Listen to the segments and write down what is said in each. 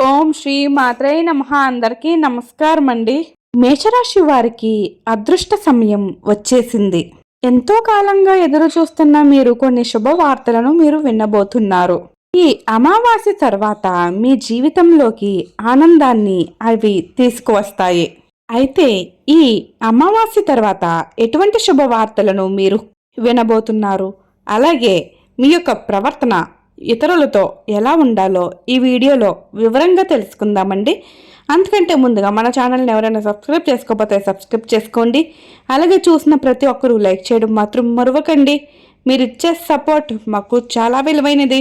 ఓం శ్రీ మాత్రే నమః. అందరికీ నమస్కారం అండి. మేషరాశి వారికి అదృష్ట సమయం వచ్చేసింది. ఎంతో కాలంగా ఎదురు చూస్తున్న మీరు కొన్ని శుభవార్తలను మీరు వినబోతున్నారు. ఈ అమావాస్య తర్వాత మీ జీవితంలోకి ఆనందాన్ని అవి తీసుకువస్తాయి. అయితే ఈ అమావాస్య తర్వాత ఎటువంటి శుభవార్తలను మీరు వినబోతున్నారు, అలాగే మీ యొక్క ప్రవర్తన ఇతరులతో ఎలా ఉండాలో ఈ వీడియోలో వివరంగా తెలుసుకుందామండి. అంతకంటే ముందుగా మన ఛానల్ని ఎవరైనా సబ్స్క్రైబ్ చేసుకోకపోతే సబ్స్క్రైబ్ చేసుకోండి. అలాగే చూసిన ప్రతి ఒక్కరూ లైక్ చేయడం మాత్రం మరవకండి. మీరు ఇచ్చే సపోర్ట్ మాకు చాలా విలువైనది.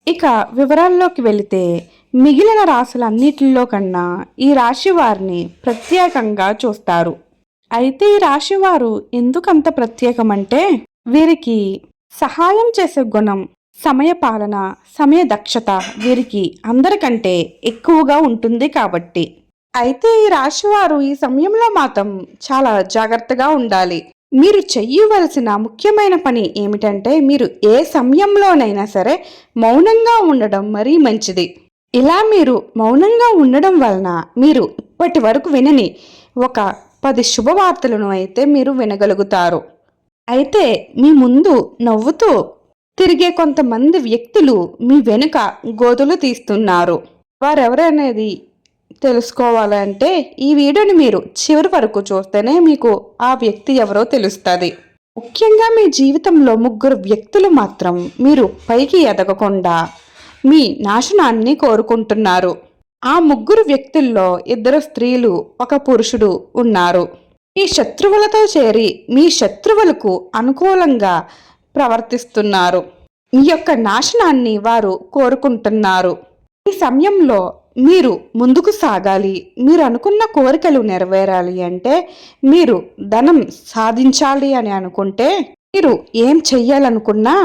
ఇక వివరాల్లోకి వెళితే మిగిలిన రాశులన్నిటిలో కన్నా ఈ రాశి వారిని ప్రత్యేకంగా చూస్తారు. అయితే ఈ రాశి వారు ఎందుకంత ప్రత్యేకమంటే వీరికి సహాయం చేసే గుణం, సమయ పాలన, సమయ దక్షత వీరికి అందరికంటే ఎక్కువగా ఉంటుంది కాబట్టి. అయితే ఈ రాశివారు ఈ సమయంలో మాత్రం చాలా జాగ్రత్తగా ఉండాలి. మీరు చెయ్యవలసిన ముఖ్యమైన పని ఏమిటంటే మీరు ఏ సమయంలోనైనా సరే మౌనంగా ఉండడం మరీ మంచిది. ఇలా మీరు మౌనంగా ఉండడం వలన మీరు ఇప్పటి వరకు వినని ఒక 10 శుభవార్తలను అయితే మీరు వినగలుగుతారు. అయితే మీ ముందు నవ్వుతూ తిరిగే కొంతమంది వ్యక్తులు మీ వెనుక గోతులు తీస్తున్నారు. వారెవరనేది తెలుసుకోవాలంటే ఈ వీడియోని మీరు చివరి వరకు చూస్తేనే మీకు ఆ వ్యక్తి ఎవరో తెలుస్తుంది. ముఖ్యంగా మీ జీవితంలో 3 వ్యక్తులు మాత్రం మీరు పైకి ఎదగకుండా మీ నాశనాన్ని కోరుకుంటున్నారు. ఆ 3 వ్యక్తుల్లో 2 స్త్రీలు, 1 పురుషుడు ఉన్నారు. మీ శత్రువులతో చేరి మీ శత్రువులకు అనుకూలంగా ప్రవర్తిస్తున్నారు. మీ యొక్క నాశనాన్ని వారు కోరుకుంటున్నారు. ఈ సమయంలో మీరు ముందుకు సాగాలి. మీరు అనుకున్న కోరికలు నెరవేరాలి అంటే, మీరు ధనం సాధించాలి అని అనుకుంటే, మీరు ఏం చెయ్యాలనుకున్నా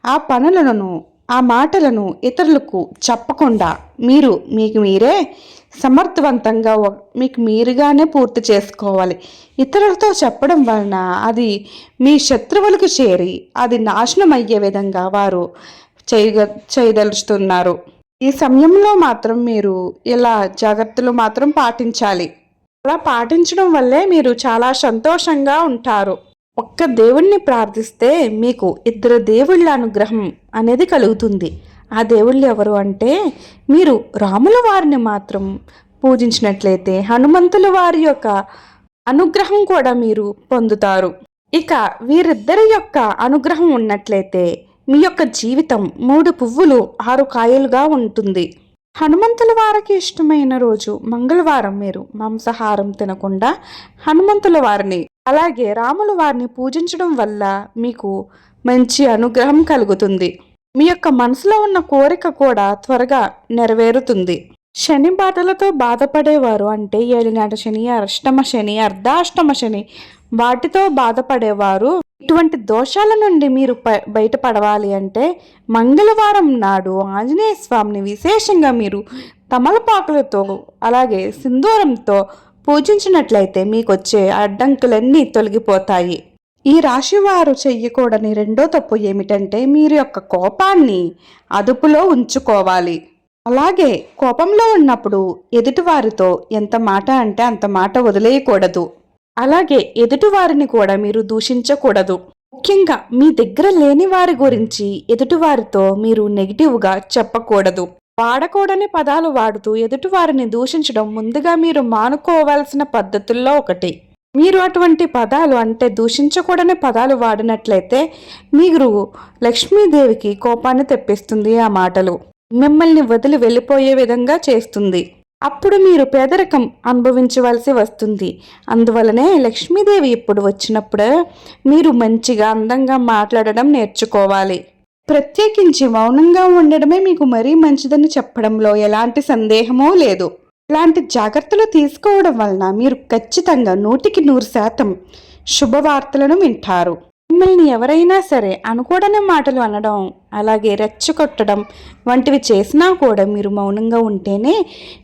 ఆ పనులను, ఆ మాటలను ఇతరులకు చెప్పకుండా మీకు మీరే సమర్థవంతంగా మీకు మీరుగానే పూర్తి చేసుకోవాలి. ఇతరులతో చెప్పడం వలన అది మీ శత్రువులకు చేరి అది నాశనం అయ్యే విధంగా వారు చేయదలుచుతున్నారు. ఈ సమయంలో మాత్రం మీరు ఇలా జాగ్రత్తలు మాత్రం పాటించాలి. అలా పాటించడం వల్లే మీరు చాలా సంతోషంగా ఉంటారు. ఒక్క దేవుణ్ణి ప్రార్థిస్తే మీకు 2 దేవుళ్ళ అనుగ్రహం అనేది కలుగుతుంది. ఆ దేవుళ్ళు ఎవరు అంటే, మీరు రాముల వారిని మాత్రం పూజించినట్లయితే హనుమంతుల వారి యొక్క అనుగ్రహం కూడా మీరు పొందుతారు. ఇక వీరిద్దరి యొక్క అనుగ్రహం ఉన్నట్లయితే మీ యొక్క జీవితం 3 పువ్వులు 6 కాయలుగా ఉంటుంది. హనుమంతుల వారికి ఇష్టమైన రోజు మంగళవారం మీరు మాంసాహారం తినకుండా హనుమంతుల వారిని అలాగే రాముల వారిని పూజించడం వల్ల మీకు మంచి అనుగ్రహం కలుగుతుంది. మీ యొక్క మనసులో ఉన్న కోరిక కూడా త్వరగా నెరవేరుతుంది. శని బాధలతో బాధపడేవారు అంటే ఏలినాటి శని, అష్టమ శని, అర్ధాష్టమ శని వాటితో బాధపడేవారు ఇటువంటి దోషాల నుండి మీరు బయటపడవాలి అంటే మంగళవారం నాడు ఆంజనేయ స్వామిని విశేషంగా మీరు తమలపాకులతో అలాగే సింధూరంతో పూజించినట్లయితే మీకు వచ్చే అడ్డంకులన్నీ తొలగిపోతాయి. ఈ రాశి వారు చెయ్యకూడని రెండో తప్పు ఏమిటంటే మీరు యొక్క కోపాన్ని అదుపులో ఉంచుకోవాలి. అలాగే కోపంలో ఉన్నప్పుడు ఎదుటివారితో ఎంత మాట అంటే అంత మాట వదిలేయకూడదు. అలాగే ఎదుటివారిని కూడా మీరు దూషించకూడదు. ముఖ్యంగా మీ దగ్గర లేని వారి గురించి ఎదుటివారితో మీరు నెగిటివ్గా చెప్పకూడదు. వాడకూడని పదాలు వాడుతూ ఎదుటివారిని దూషించడం ముందుగా మీరు మానుకోవాల్సిన పద్ధతుల్లో ఒకటి. మీరు అటువంటి పదాలు అంటే దూషించకూడని పదాలు వాడినట్లయితే మీరు లక్ష్మీదేవికి కోపాన్ని తెప్పిస్తుంది. ఆ మాటలు మిమ్మల్ని వదిలి వెళ్ళిపోయే విధంగా చేస్తుంది. అప్పుడు మీరు పేదరికం అనుభవించవలసి వస్తుంది. అందువలనే లక్ష్మీదేవి ఇప్పుడు వచ్చినప్పుడు మీరు మంచిగా అందంగా మాట్లాడడం నేర్చుకోవాలి. ప్రత్యేకించి మౌనంగా ఉండడమే మీకు మరీ మంచిదని చెప్పడంలో ఎలాంటి సందేహమూ లేదు. ఇలాంటి జాగ్రత్తలు తీసుకోవడం వలన మీరు ఖచ్చితంగా 100% శుభవార్తలను వింటారు. మిమ్మల్ని ఎవరైనా సరే అనుకోడని మాటలు అనడం అలాగే రెచ్చగొట్టడం వంటివి చేసినా కూడా మీరు మౌనంగా ఉంటేనే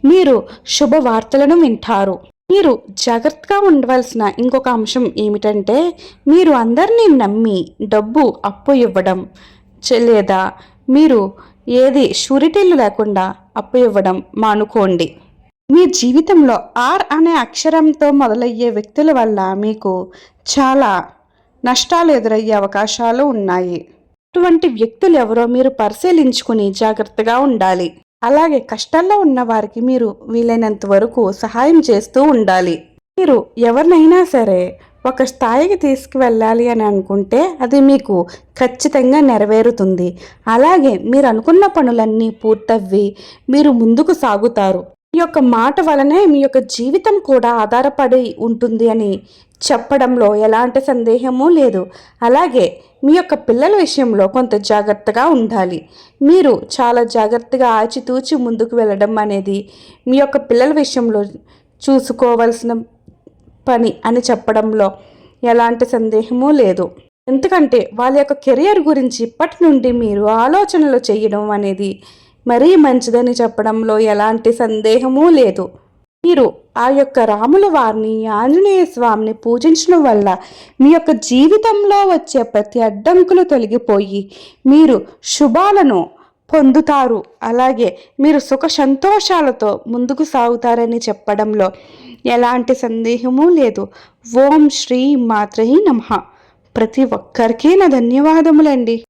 మీరు శుభవార్తలను వింటారు. మీరు జాగ్రత్తగా ఉండవలసిన ఇంకొక అంశం ఏమిటంటే మీరు అందరినీ నమ్మి డబ్బు అప్పు ఇవ్వడం లేదా మీరు ఏది షూరిటీలు లేకుండా అప్పు ఇవ్వడం మానుకోండి. మీ జీవితంలో ఆర్ అనే అక్షరంతో మొదలయ్యే వ్యక్తుల వల్ల మీకు చాలా నష్టాలు ఎదురయ్యే అవకాశాలు ఉన్నాయి. అటువంటి వ్యక్తులు ఎవరో మీరు పరిశీలించుకుని జాగ్రత్తగా ఉండాలి. అలాగే కష్టాల్లో ఉన్న వారికి మీరు వీలైనంత వరకు సహాయం చేస్తూ ఉండాలి. మీరు ఎవరినైనా సరే ఒక స్థాయికి తీసుకువెళ్ళాలి అని అనుకుంటే అది మీకు ఖచ్చితంగా నెరవేరుతుంది. అలాగే మీరు అనుకున్న పనులన్నీ పూర్తవ్వి మీరు ముందుకు సాగుతారు. ఈ యొక్క మాట వలనే మీ యొక్క జీవితం కూడా ఆధారపడి ఉంటుంది అని చెప్పడంలో ఎలాంటి సందేహమూ లేదు. అలాగే మీ యొక్క పిల్లల విషయంలో కొంత జాగ్రత్తగా ఉండాలి. మీరు చాలా జాగ్రత్తగా ఆచితూచి ముందుకు వెళ్ళడం అనేది మీ యొక్క పిల్లల విషయంలో చూసుకోవలసిన పని అని చెప్పడంలో ఎలాంటి సందేహమూ లేదు. ఎందుకంటే వాళ్ళ యొక్క కెరియర్ గురించి ఇప్పటి నుండి మీరు ఆలోచనలు చేయడం అనేది మరీ మంచిదని చెప్పడంలో ఎలాంటి సందేహమూ లేదు. మీరు ఆ యొక్క రాముల వారిని, ఆంజనేయ స్వామిని పూజించడం వల్ల మీ యొక్క జీవితంలో వచ్చే ప్రతి అడ్డంకులు తొలగిపోయి మీరు శుభాలను పొందుతారు. అలాగే మీరు సుఖ సంతోషాలతో ముందుకు సాగుతారని చెప్పడంలో ఎలాంటి సందేహమూ లేదు. ఓం శ్రీ మాత్రే నమః. ప్రతి ఒక్కరికి నా ధన్యవాదములండి.